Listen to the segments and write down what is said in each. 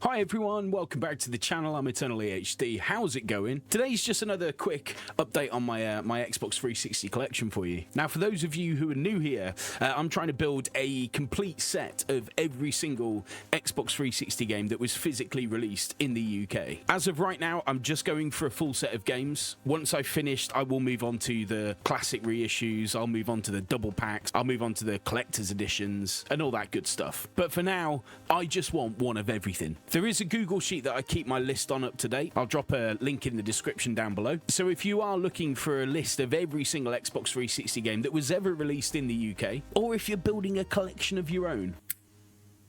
Hi everyone, welcome back to the channel. I'm Eternal EHD. How's it going? Today's just another quick update on my my Xbox 360 collection for you. Now, for those of you who are new here, I'm trying to build a complete set of every single Xbox 360 game that was physically released in the UK. As of right now, I'm just going for a full set of games. Once I've finished, I will move on to the classic reissues, I'll move on to the double packs, I'll move on to the collector's editions, and all that good stuff. But for now, I just want one of everything. There is a Google Sheet that I keep my list on up to date. I'll drop a link in the description down below. So if you are looking for a list of every single Xbox 360 game that was ever released in the UK, or if you're building a collection of your own,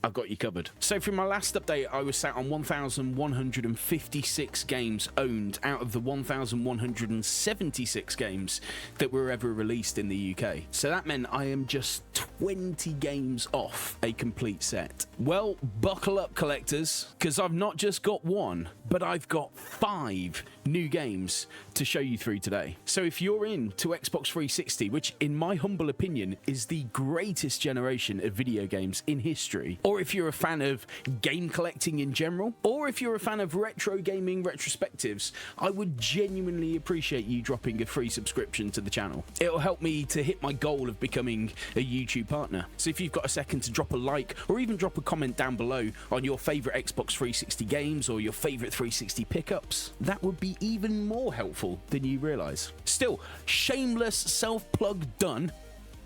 I've got you covered. So from my last update, I was sat on 1,156 games owned out of the 1,176 games that were ever released in the UK. So that meant I am just 20 games off a complete set. Well, buckle up, collectors, because I've not just got one, but I've got 5 new games to show you through today. So if you're into Xbox 360, which in my humble opinion is the greatest generation of video games in history, or if you're a fan of game collecting in general, or if you're a fan of retro gaming retrospectives, I would genuinely appreciate you dropping a free subscription to the channel. It'll help me to hit my goal of becoming a YouTube partner. So if you've got a second to drop a like, or even drop a comment down below on your favorite Xbox 360 games or your favorite 360 pickups, that would be even more helpful than you realize. Still, shameless self-plug done.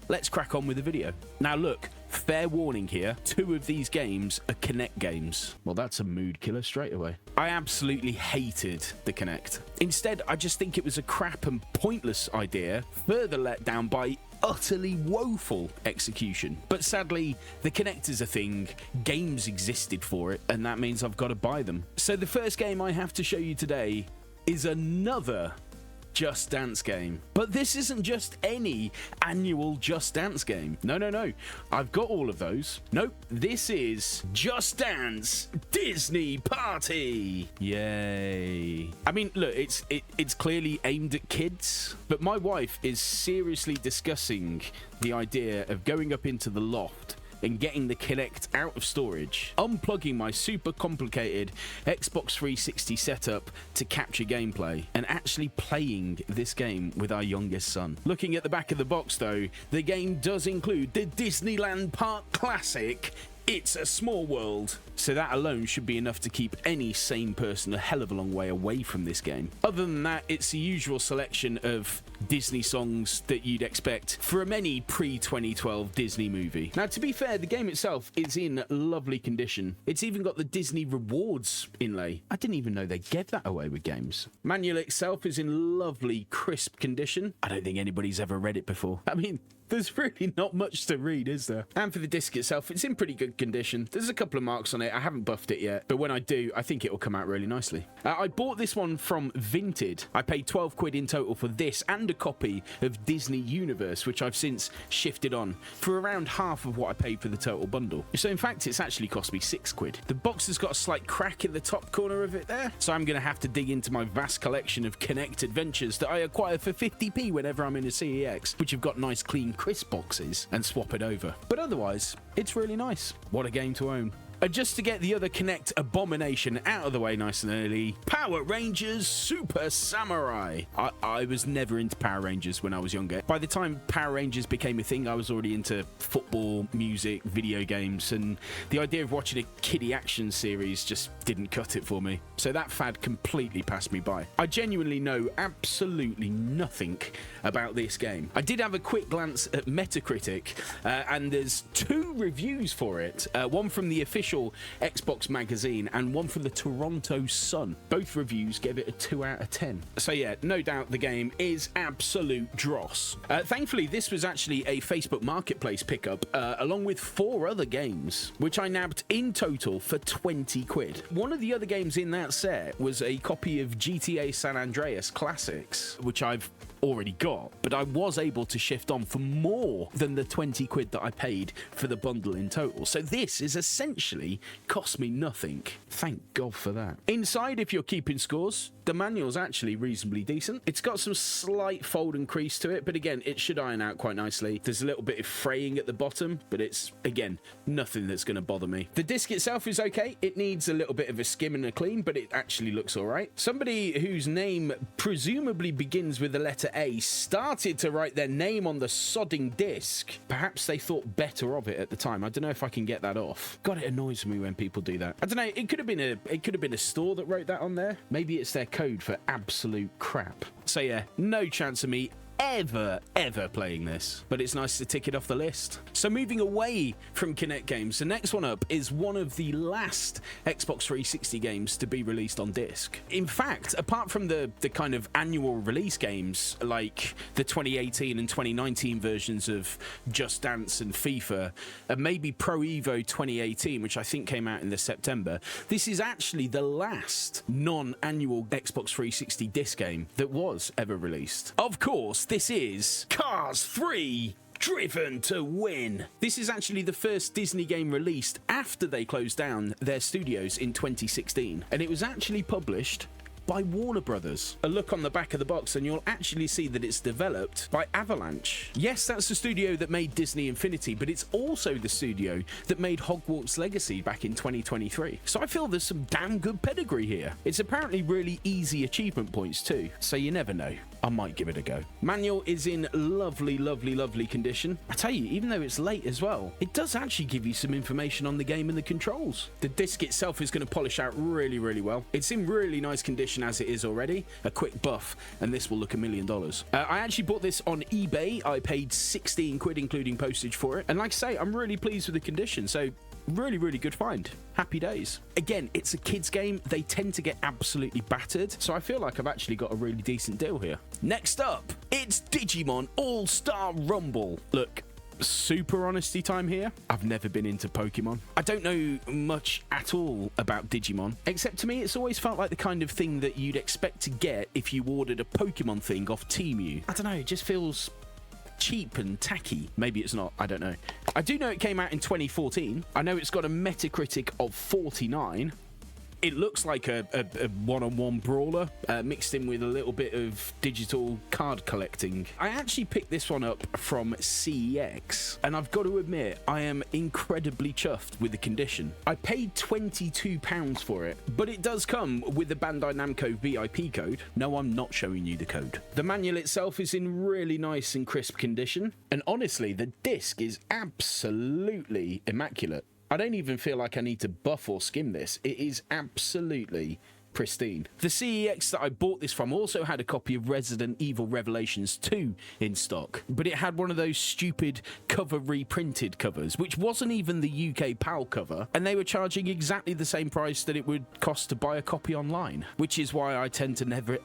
Let's crack on with the video. Now look, fair warning here, 2 of these games are Kinect games. Well, that's a mood killer straight away. I absolutely hated the Kinect. Instead, I just think it was a crap and pointless idea, further let down by utterly woeful execution. But sadly, the Kinect is a thing, games existed for it, and that means I've got to buy them. So the first game I have to show you today is another Just Dance game. But this isn't just any annual Just Dance game. No. I've got all of those. Nope. This is Just Dance Disney Party. Yay. I mean, look, it's clearly aimed at kids, but my wife is seriously discussing the idea of going up into the loft and getting the Kinect out of storage, unplugging my super complicated Xbox 360 setup to capture gameplay, and actually playing this game with our youngest son. Looking at the back of the box though, the game does include the Disneyland Park classic, It's a Small World, so that alone should be enough to keep any sane person a hell of a long way away from this game. Other than that, it's the usual selection of Disney songs that you'd expect from any pre-2012 Disney movie. Now, to be fair, the game itself is in lovely condition. It's even got the Disney rewards inlay. I didn't even know they gave that away with games. Manual itself is in lovely, crisp condition. I don't think anybody's ever read it before. I mean, there's really not much to read, is there? And for the disc itself, it's in pretty good condition. There's a couple of marks on it. I haven't buffed it yet, but when I do, I think it will come out really nicely. I bought this one from Vinted. I paid 12 quid in total for this and a copy of Disney Universe, which I've since shifted on, for around half of what I paid for the total bundle. So in fact, it's actually cost me 6 quid. The box has got a slight crack in the top corner of it there, so I'm going to have to dig into my vast collection of Kinect adventures that I acquire for 50p whenever I'm in a CEX, which have got nice clean crisp boxes, and swap it over. But otherwise, it's really nice. What a game to own. Just to get the other Kinect abomination out of the way nice and early, Power Rangers Super Samurai. I was never into Power Rangers when I was younger. By the time Power Rangers became a thing, I was already into football, music, video games, and the idea of watching a kiddie action series just didn't cut it for me. So that fad completely passed me by. I genuinely know absolutely nothing about this game. I did have a quick glance at Metacritic, and there's 2 reviews for it. One from the official Xbox magazine and one from the Toronto Sun. Both reviews gave it a 2 out of 10. So yeah, no doubt the game is absolute dross. Thankfully, this was actually a Facebook Marketplace pickup, along with 4 other games, which I nabbed in total for 20 quid. One of the other games in that set was a copy of GTA San Andreas Classics, which I've already got, but I was able to shift on for more than the 20 quid that I paid for the bundle in total. So this is essentially cost me nothing. Thank God for that. Inside, if you're keeping scores, the manual's actually reasonably decent. It's got some slight fold and crease to it, but again, it should iron out quite nicely. There's a little bit of fraying at the bottom, but it's, again, nothing that's going to bother me. The disc itself is okay. It needs a little bit of a skim and a clean, but it actually looks all right. Somebody whose name presumably begins with the letter A started to write their name on the sodding disc. Perhaps they thought better of it at the time. I don't know if I can get that off. God, it annoys me when people do that. I don't know. It could have been a store that wrote that on there. Maybe it's their code for absolute crap. So yeah, no chance of me ever playing this, but it's nice to tick it off the list. So moving away from Kinect games, the next one up is one of the last Xbox 360 games to be released on disc. In fact, apart from the kind of annual release games like the 2018 and 2019 versions of Just Dance and FIFA, and maybe Pro Evo 2018, which I think came out in the September, this is actually the last non-annual Xbox 360 disc game that was ever released. Of course, this is Cars 3 Driven to Win. This is actually the first Disney game released after they closed down their studios in 2016, and it was actually published by Warner Brothers. A look on the back of the box and you'll actually see that it's developed by Avalanche. Yes, that's the studio that made Disney Infinity, but it's also the studio that made Hogwarts Legacy back in 2023. So I feel there's some damn good pedigree here. It's apparently really easy achievement points too, so you never know. I might give it a go. Manual is in lovely condition. I tell you, even though it's late as well, it does actually give you some information on the game and the controls. The disc itself is going to polish out really well. It's in really nice condition as it is already. A quick buff and this will look $1 million. I actually bought this on eBay. I paid 16 quid including postage for it, and like I say, I'm really pleased with the condition. So really good find. Happy days. Again, it's a kids game. They tend to get absolutely battered, so I feel like I've actually got a really decent deal here. Next up, it's Digimon All-Star Rumble. Look, super honesty time here. I've never been into Pokemon. I don't know much at all about Digimon, except to me it's always felt like the kind of thing that you'd expect to get if you ordered a Pokemon thing off Temu. I don't know, it just feels cheap and tacky. Maybe it's not, I don't know. I do know it came out in 2014. I know it's got a Metacritic of 49. It looks like a one-on-one brawler mixed in with a little bit of digital card collecting. I actually picked this one up from CEX, and I've got to admit, I am incredibly chuffed with the condition. I paid £22 for it, but it does come with the Bandai Namco VIP code. No, I'm not showing you the code. The manual itself is in really nice and crisp condition, and honestly, the disc is absolutely immaculate. I don't even feel like I need to buff or skim this. It is absolutely pristine. The CEX that I bought this from also had a copy of Resident Evil Revelations 2 in stock, but it had one of those stupid cover reprinted covers, which wasn't even the UK PAL cover, and they were charging exactly the same price that it would cost to buy a copy online, which is why I tend to never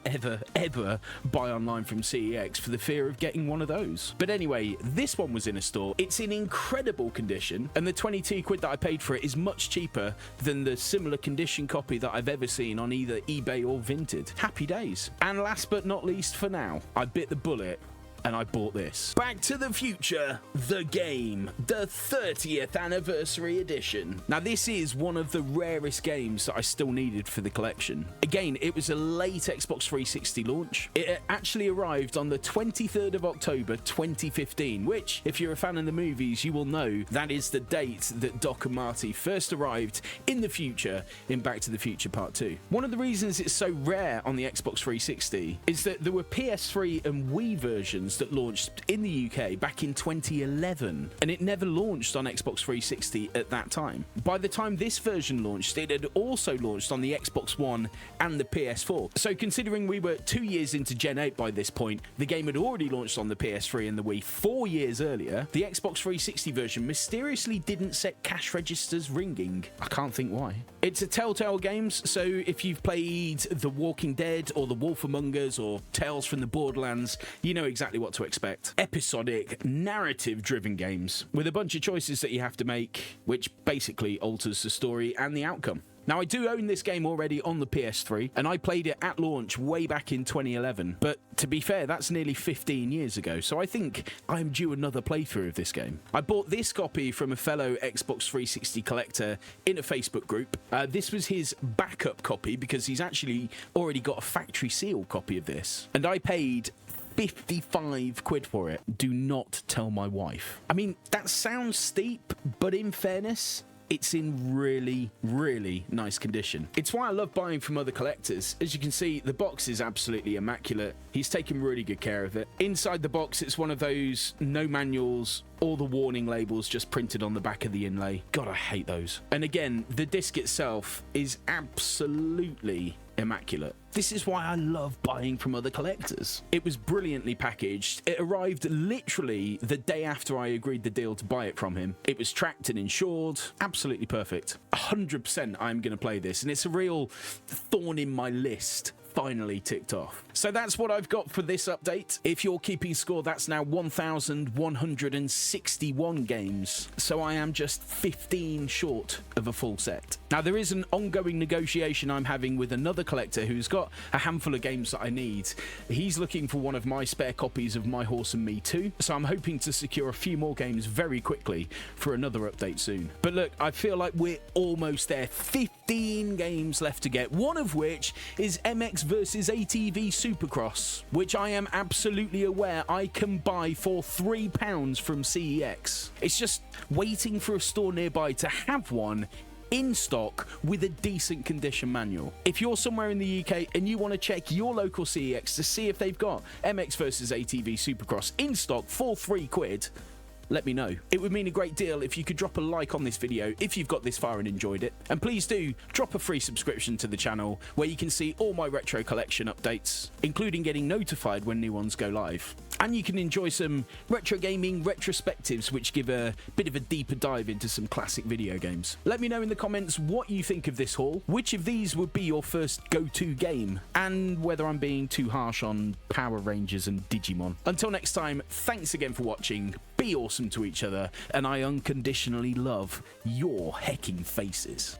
ever buy online from CEX for the fear of getting one of those. But anyway, this one was in a store. It's in incredible condition, and the 22 quid that I paid for it is much cheaper than the similar condition copy that I've ever seen on either eBay or Vinted. Happy days. And last but not least for now, I bit the bullet and I bought this. Back to the Future, the game, the 30th anniversary edition. Now this is one of the rarest games that I still needed for the collection. Again, it was a late Xbox 360 launch. It actually arrived on the 23rd of October 2015, which, if you're a fan of the movies, you will know that is the date that Doc and Marty first arrived in the future in Back to the Future Part 2. One of the reasons it's so rare on the Xbox 360 is that there were PS3 and Wii versions that launched in the UK back in 2011, and it never launched on Xbox 360 at that time. By the time this version launched, it had also launched on the Xbox One and the PS4. So considering we were 2 years into Gen 8 by this point, the game had already launched on the PS3 and the Wii 4 years earlier. The Xbox 360 version mysteriously didn't set cash registers ringing. I can't think why. It's a Telltale Games, so if you've played The Walking Dead or The Wolf Among Us or Tales from the Borderlands, you know exactly what to expect. Episodic, narrative-driven games with a bunch of choices that you have to make, which basically alters the story and the outcome. Now, I do own this game already on the PS3, and I played it at launch way back in 2011. But to be fair, that's nearly 15 years ago, so I think I'm due another playthrough of this game. I bought this copy from a fellow Xbox 360 collector in a Facebook group. This was his backup copy because he's actually already got a factory seal copy of this. And I paid 55 quid for it. Do not tell my wife. I mean, that sounds steep, but in fairness, it's in really, really nice condition. It's why I love buying from other collectors. As you can see, the box is absolutely immaculate. He's taken really good care of it. Inside the box, it's one of those no manuals, all the warning labels just printed on the back of the inlay. God, I hate those. And again, the disc itself is absolutely immaculate. This is why I love buying from other collectors. It was brilliantly packaged. It arrived literally the day after I agreed the deal to buy it from him. It was tracked and insured. Absolutely perfect. 100% I'm going to play this, and it's a real thorn in my list. Finally ticked off. So that's what I've got for this update. If you're keeping score, that's now 1,161 games. So I am just 15 short of a full set. Now, there is an ongoing negotiation I'm having with another collector who's got a handful of games that I need. He's looking for one of my spare copies of My Horse and Me 2. So I'm hoping to secure a few more games very quickly for another update soon. But look, I feel like we're almost there. 15 games left to get, one of which is MX versus ATV Supercross, which I am absolutely aware I can buy for £3 from CEX. It's just waiting for a store nearby to have one in stock with a decent condition manual. If you're somewhere in the UK and you want to check your local CEX to see if they've got MX versus ATV Supercross in stock for £3, let me know. It would mean a great deal if you could drop a like on this video if you've got this far and enjoyed it. And please do drop a free subscription to the channel where you can see all my retro collection updates, including getting notified when new ones go live. And you can enjoy some retro gaming retrospectives which give a bit of a deeper dive into some classic video games. Let me know in the comments what you think of this haul, which of these would be your first go-to game, and whether I'm being too harsh on Power Rangers and Digimon. Until next time, thanks again for watching. Be awesome to each other, and I unconditionally love your hecking faces.